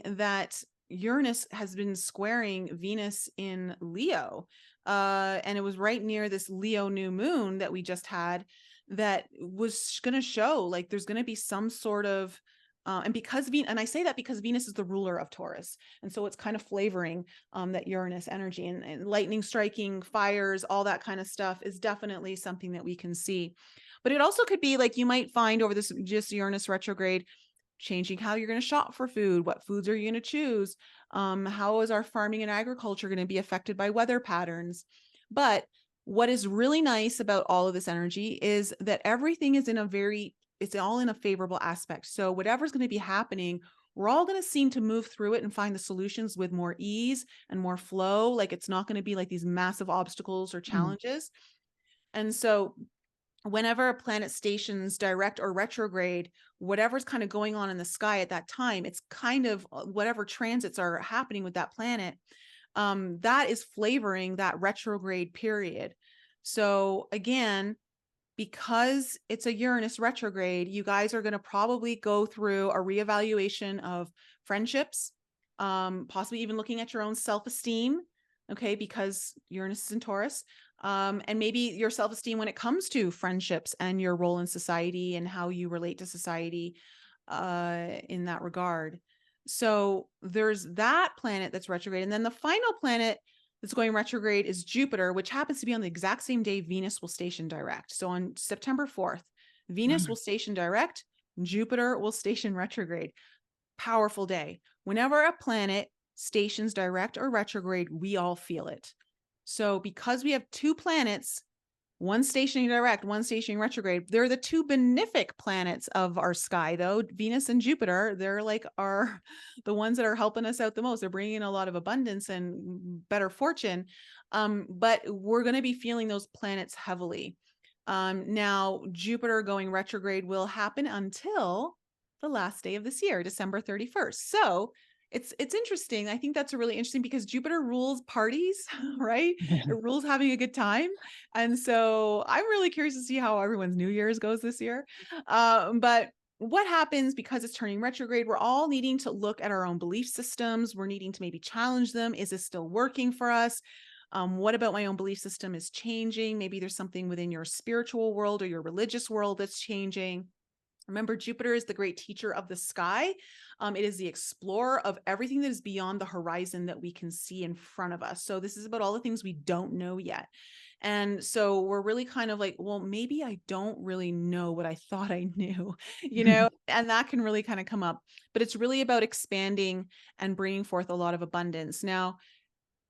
that Uranus has been squaring Venus in Leo. And it was right near this Leo new moon that we just had, that was going to show like there's going to be some sort of, and because and I say that because Venus is the ruler of Taurus. And so it's kind of flavoring that Uranus energy, and lightning striking, fires, all that kind of stuff is definitely something that we can see. But it also could be like, you might find over this just Uranus retrograde, changing how you're going to shop for food. What foods are you going to choose? How is our farming and agriculture going to be affected by weather patterns? But what is really nice about all of this energy is that everything is it's all in a favorable aspect. So whatever's going to be happening, we're all going to seem to move through it and find the solutions with more ease and more flow. Like, it's not going to be like these massive obstacles or challenges. And so whenever a planet stations direct or retrograde, whatever's kind of going on in the sky at that time, it's kind of whatever transits are happening with that planet, that is flavoring that retrograde period. So again, because it's a Uranus retrograde, you guys are going to probably go through a reevaluation of friendships, possibly even looking at your own self-esteem. Okay, because Uranus is in Taurus. And maybe your self-esteem when it comes to friendships and your role in society and how you relate to society in that regard. So there's that planet that's retrograde. And then the final planet that's going retrograde is Jupiter, which happens to be on the exact same day Venus will station direct. So on September 4th, Venus will station direct, Jupiter will station retrograde. Powerful day. Whenever a planet stations direct or retrograde, we all feel it. So because we have two planets, one stationing direct, one stationing retrograde, they're the two benefic planets of our sky, though. Venus and Jupiter, they're like the ones that are helping us out the most. They're bringing a lot of abundance and better fortune. But we're going to be feeling those planets heavily. Now, Jupiter going retrograde will happen until the last day of this year, December 31st. So it's interesting. I think that's really interesting because Jupiter rules parties, right? It rules having a good time. And so I'm really curious to see how everyone's New Year's goes this year. But what happens because it's turning retrograde, we're all needing to look at our own belief systems. We're needing to maybe challenge them. Is this still working for us? What about my own belief system is changing? Maybe there's something within your spiritual world or your religious world that's changing. Remember, Jupiter is the great teacher of the sky. It is the explorer of everything that is beyond the horizon that we can see in front of us. So this is about all the things we don't know yet. And so we're really kind of like, well, maybe I don't really know what I thought I knew, you know, and that can really kind of come up. But it's really about expanding and bringing forth a lot of abundance. Now,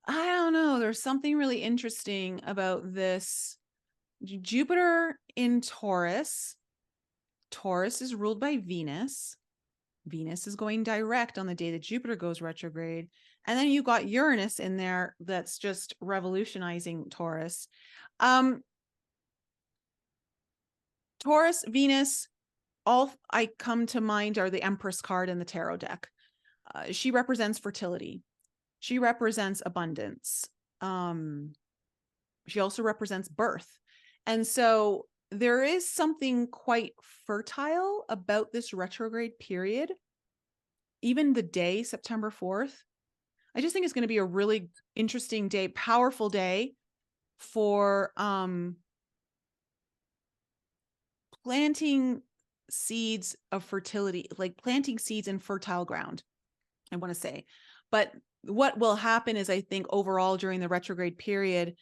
I don't know, there's something really interesting about this. Jupiter in Taurus. Taurus is ruled by Venus. Venus is going direct on the day that Jupiter goes retrograde. And then you got Uranus in there that's just revolutionizing Taurus. Taurus, Venus, all I come to mind are the Empress card in the tarot deck. She represents fertility. She represents abundance. She also represents birth. And so there is something quite fertile about this retrograde period. Even the day, September 4th, I just think it's going to be a really interesting day, powerful day for planting seeds of fertility, like planting seeds in fertile ground, I want to say. But what will happen is, I think overall during the retrograde period,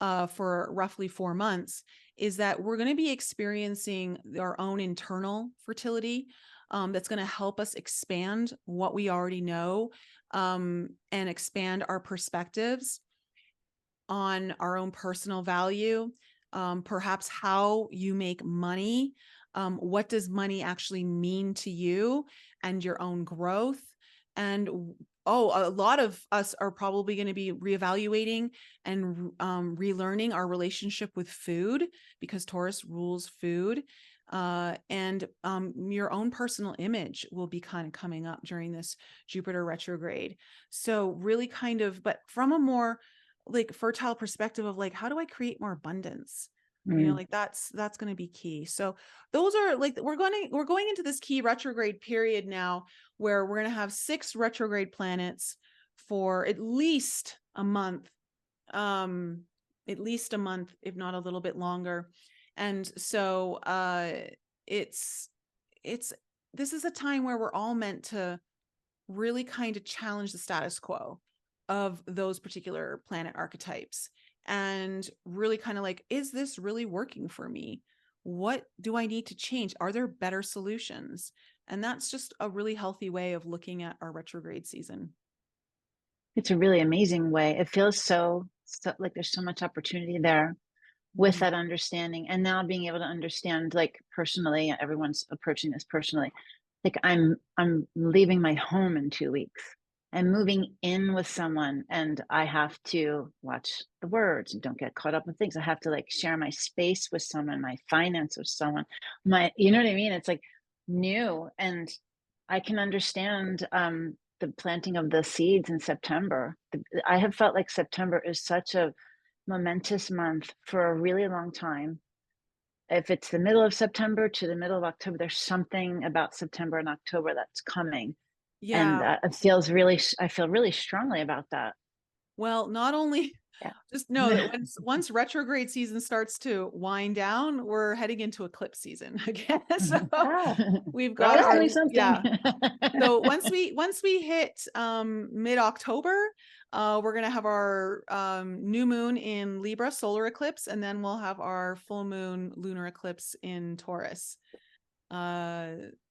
for roughly 4 months, is that we're going to be experiencing our own internal fertility that's going to help us expand what we already know and expand our perspectives on our own personal value, perhaps how you make money. What does money actually mean to you and your own growth? And a lot of us are probably going to be reevaluating and relearning our relationship with food, because Taurus rules food. and your own personal image will be kind of coming up during this Jupiter retrograde. So really kind of, but from a more like fertile perspective of like, how do I create more abundance? You know, like that's going to be key. So those are like, we're going into this key retrograde period now where we're going to have 6 retrograde planets for at least a month, if not a little bit longer. And so this is a time where we're all meant to really kind of challenge the status quo of those particular planet archetypes and really kind of like, is this really working for me? What do I need to change? Are there better solutions? And that's just a really healthy way of looking at our retrograde season. It's a really amazing way. It feels so like there's so much opportunity there with that understanding. And now being able to understand, like personally, everyone's approaching this personally. Like I'm leaving my home in 2 weeks. I'm moving in with someone and I have to watch the words and don't get caught up in things. I have to like share my space with someone, my finance with someone, you know what I mean? It's like new, and I can understand the planting of the seeds in September. I have felt like September is such a momentous month for a really long time. If it's the middle of September to the middle of October, there's something about September and October that's coming. Yeah. And I feel really strongly about that. Well, not only Yeah. just know that once retrograde season starts to wind down, we're heading into eclipse season again. So we've got That's our, doing something. yeah. So once we hit mid-October, we're going to have our new moon in Libra solar eclipse, and then we'll have our full moon lunar eclipse in Taurus,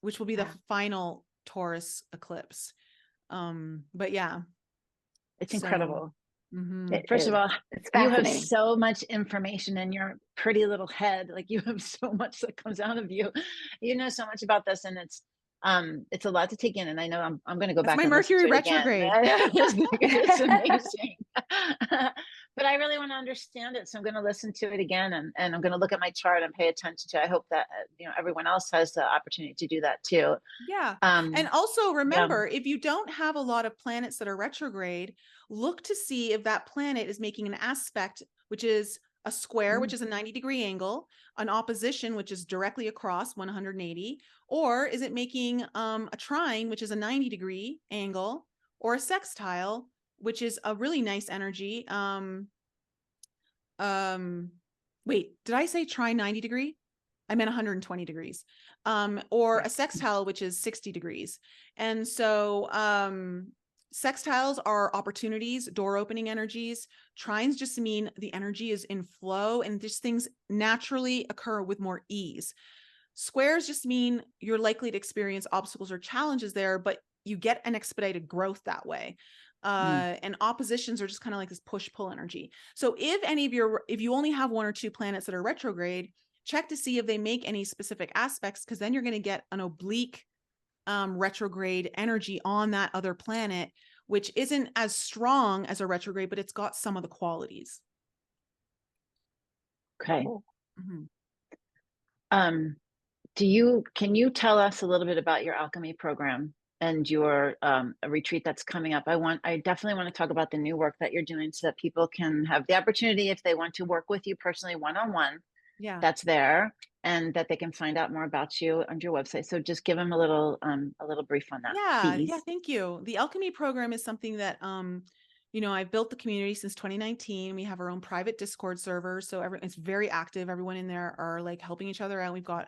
which will be the final Taurus eclipse. But yeah, it's incredible. First of all, it's you have fascinating. so much information in your pretty little head. Like you have so much that comes out of you. You know so much about this, and it's a lot to take in. And I know I'm going to go that's back my and Mercury listen to it retrograde. It's amazing. But I really want to understand it, so I'm going to listen to it again, and I'm going to look at my chart and pay attention to it. I hope that everyone else has the opportunity to do that too. Yeah. And also remember, if you don't have a lot of planets that are retrograde, look to see if that planet is making an aspect, which is a square, which is a 90-degree angle, an opposition, which is directly across 180, or is it making a trine, which is a 90-degree angle, or a sextile, which is a really nice energy. Wait, did I say trine 90 degree? I meant 120 degrees. Or a sextile, which is 60 degrees. And so sextiles are opportunities, door opening energies. Trines just mean the energy is in flow and these things naturally occur with more ease. Squares just mean you're likely to experience obstacles or challenges there, but you get an expedited growth that way. And oppositions are just kind of like this push-pull energy. So if you only have 1 or 2 planets that are retrograde, check to see if they make any specific aspects, because then you're going to get an oblique retrograde energy on that other planet, which isn't as strong as a retrograde, but it's got some of the qualities. Okay. Mm-hmm. Can you tell us a little bit about your alchemy program and your retreat that's coming up? I definitely want to talk about the new work that you're doing so that people can have the opportunity, if they want to work with you personally one-on-one, that's there, and that they can find out more about you on your website. So just give them a little brief on that. Yeah, thank you. The alchemy program is something that I've built the community since 2019. We have our own private Discord server, so it's very active. Everyone in there are like helping each other out. We've got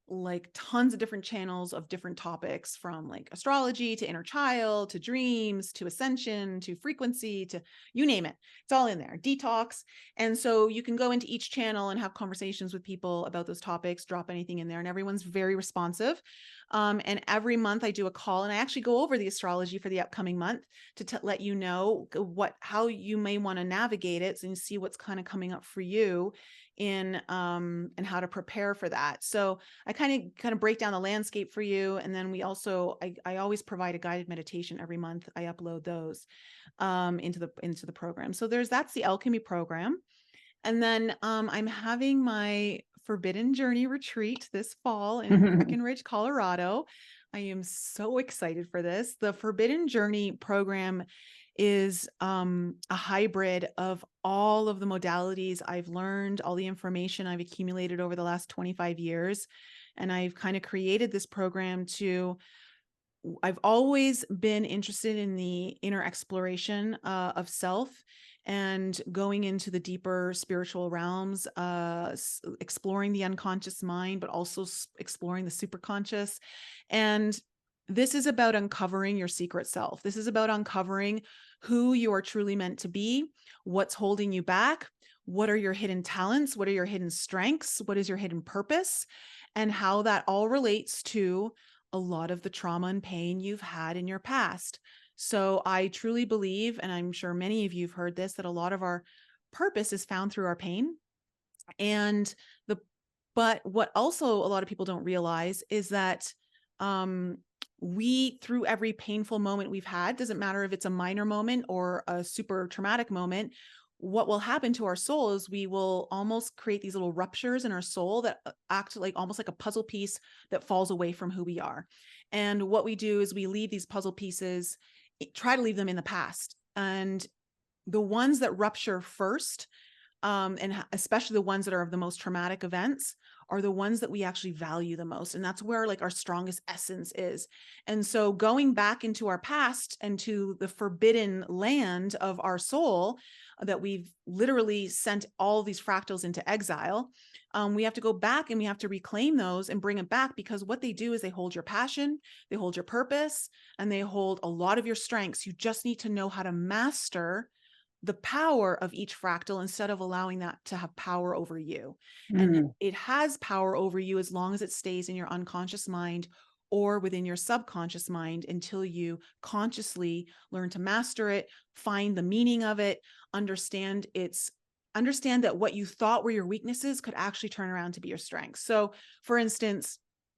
like tons of different channels of different topics, from like astrology to inner child to dreams to ascension to frequency to you name it. It's all in there. Detox. And so you can go into each channel and have conversations with people about those topics, drop anything in there, and everyone's very responsive. And every month I do a call, and I actually go over the astrology for the upcoming month to let you know how you may want to navigate it, so you see what's kind of coming up for you in and how to prepare for that. So I kind of break down the landscape for you. And then I always provide a guided meditation every month. I upload those into the program. So that's the alchemy program. And then I'm having my Forbidden Journey retreat this fall in Breckenridge, Colorado. I am so excited for this. The Forbidden Journey program is a hybrid of all of the modalities I've learned, all the information I've accumulated over the last 25 years. And I've kind of created this program I've always been interested in the inner exploration of self and going into the deeper spiritual realms, exploring the unconscious mind, but also exploring the superconscious. And this is about uncovering your secret self. This is about uncovering who you are truly meant to be, what's holding you back, what are your hidden talents, what are your hidden strengths, what is your hidden purpose, and how that all relates to a lot of the trauma and pain you've had in your past. So I truly believe, and I'm sure many of you have heard this, that a lot of our purpose is found through our pain. But what also a lot of people don't realize is that we, through every painful moment we've had, doesn't matter if it's a minor moment or a super traumatic moment, what will happen to our soul is we will almost create these little ruptures in our soul that act like almost like a puzzle piece that falls away from who we are. And what we do is we leave these puzzle pieces, try to leave them in the past. And the ones that rupture first, and especially the ones that are of the most traumatic events, are the ones that we actually value the most. And that's where like our strongest essence is. And so going back into our past and to the forbidden land of our soul that we've literally sent all these fractals into exile, we have to go back and we have to reclaim those and bring it back, because what they do is they hold your passion, they hold your purpose, and they hold a lot of your strengths. You just need to know how to master the power of each fractal instead of allowing that to have power over you. And it has power over you as long as it stays in your unconscious mind or within your subconscious mind until you consciously learn to master it, find the meaning of it, understand that what you thought were your weaknesses could actually turn around to be your strengths. So for instance,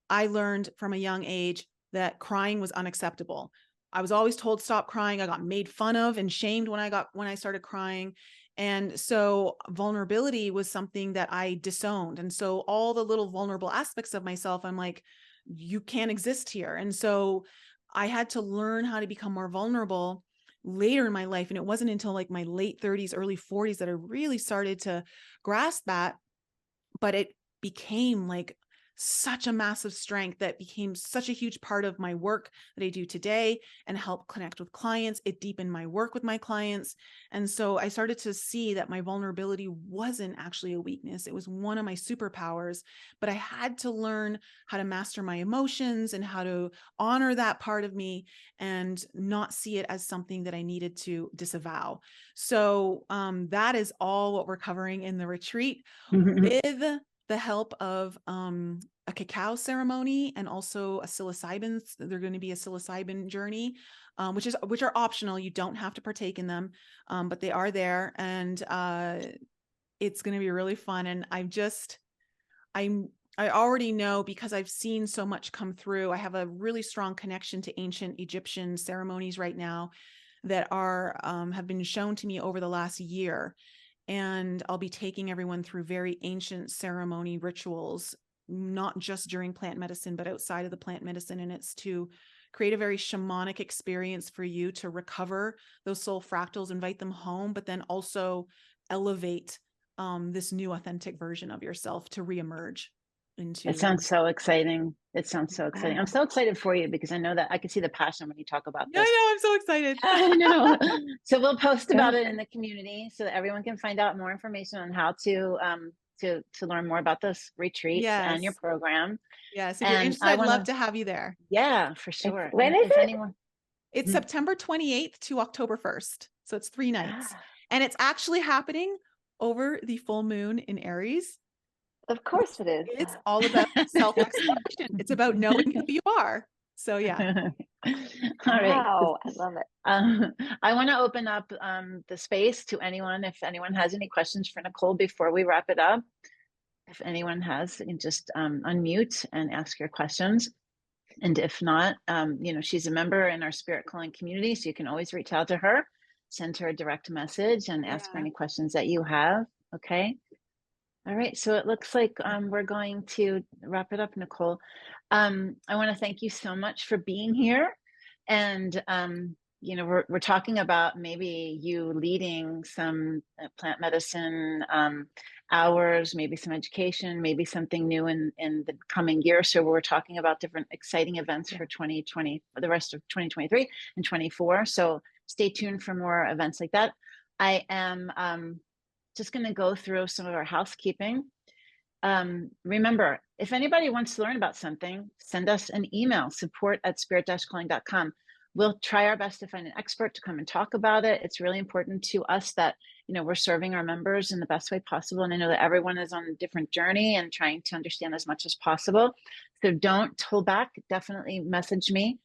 I learned from a young age that crying was unacceptable. I was always told stop crying. I got made fun of and shamed when I started crying. And so vulnerability was something that I disowned. And so all the little vulnerable aspects of myself, I'm like, you can't exist here. And so I had to learn how to become more vulnerable later in my life. And it wasn't until like my late 30s, early 40s that I really started to grasp that. But it became like such a massive strength that became such a huge part of my work that I do today and help connect with clients. It deepened my work with my clients. And so I started to see that my vulnerability wasn't actually a weakness. It was one of my superpowers, but I had to learn how to master my emotions and how to honor that part of me and not see it as something that I needed to disavow. So that is all what we're covering in the retreat with the help of a cacao ceremony and also a psilocybin. They're going to be a psilocybin journey, which are optional. You don't have to partake in them, but they are there, and it's going to be really fun. And I already know, because I've seen so much come through. I have a really strong connection to ancient Egyptian ceremonies right now that have been shown to me over the last year. And I'll be taking everyone through very ancient ceremony rituals, not just during plant medicine, but outside of the plant medicine. And it's to create a very shamanic experience for you to recover those soul fractals, invite them home, but then also elevate this new authentic version of yourself to reemerge into. It sounds so exciting. It sounds so exciting. I'm so excited for you because I know that I can see the passion when you talk about this. I know, I'm so excited. I know. So we'll post about it in the community so that everyone can find out more information on how to learn more about this retreat and your program. Yes, if you're interested, I'd love to have you there. Yeah, for sure. When is it? It's September 28th to October 1st. So it's 3 nights. And it's actually happening over the full moon in Aries. Of course it is. It's all about self-exploration. It's about knowing who you are. So yeah. All right. Wow, I love it. I want to open up the space to anyone. If anyone has any questions for Nicole before we wrap it up, if anyone has, you can just unmute and ask your questions. And if not, she's a member in our Spirit Calling community, so you can always reach out to her, send her a direct message and ask her any questions that you have. Okay. All right, so it looks like we're going to wrap it up, Nicole. I want to thank you so much for being here. And, you know, we're talking about maybe you leading some plant medicine hours, maybe some education, maybe something new in the coming year. So we're talking about different exciting events for 2020, for the rest of 2023 and 24. So stay tuned for more events like that. I am just going to go through some of our housekeeping. Remember, if anybody wants to learn about something, send us an email, support@spirit-calling.com. We'll try our best to find an expert to come and talk about it. It's really important to us that, you know, we're serving our members in the best way possible. And I know that everyone is on a different journey and trying to understand as much as possible. So don't hold back. Definitely message me.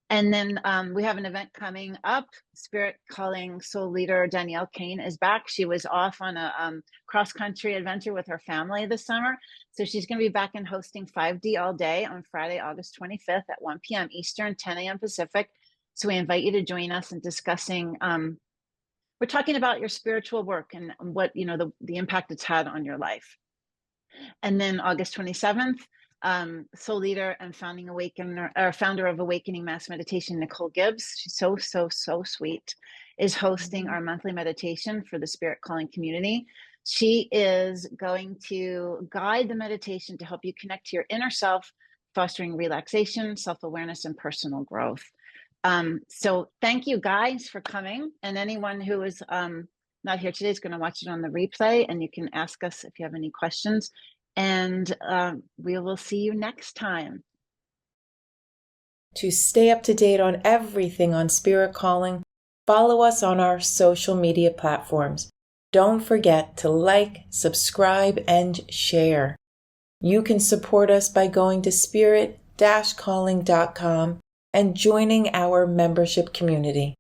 And then we have an event coming up. Spirit Calling Soul Leader Danielle Kane is back. She was off on a cross-country adventure with her family this summer. So she's going to be back and hosting 5D all day on Friday, August 25th at 1 p.m. Eastern, 10 a.m. Pacific. So we invite you to join us in discussing, we're talking about your spiritual work and what, you know, the impact it's had on your life. And then August 27th, soul leader and founder of Awakening Mass Meditation, Nicole Gibbs, she's so sweet, is hosting our monthly meditation for the Spirit Calling community. She is going to guide the meditation to help you connect to your inner self, fostering relaxation, self-awareness, and personal growth. So thank you guys for coming. And anyone who is not here today is going to watch it on the replay, and you can ask us if you have any questions. And we will see you next time. To stay up to date on everything on Spirit Calling, follow us on our social media platforms. Don't forget to like, subscribe, and share. You can support us by going to spirit-calling.com and joining our membership community.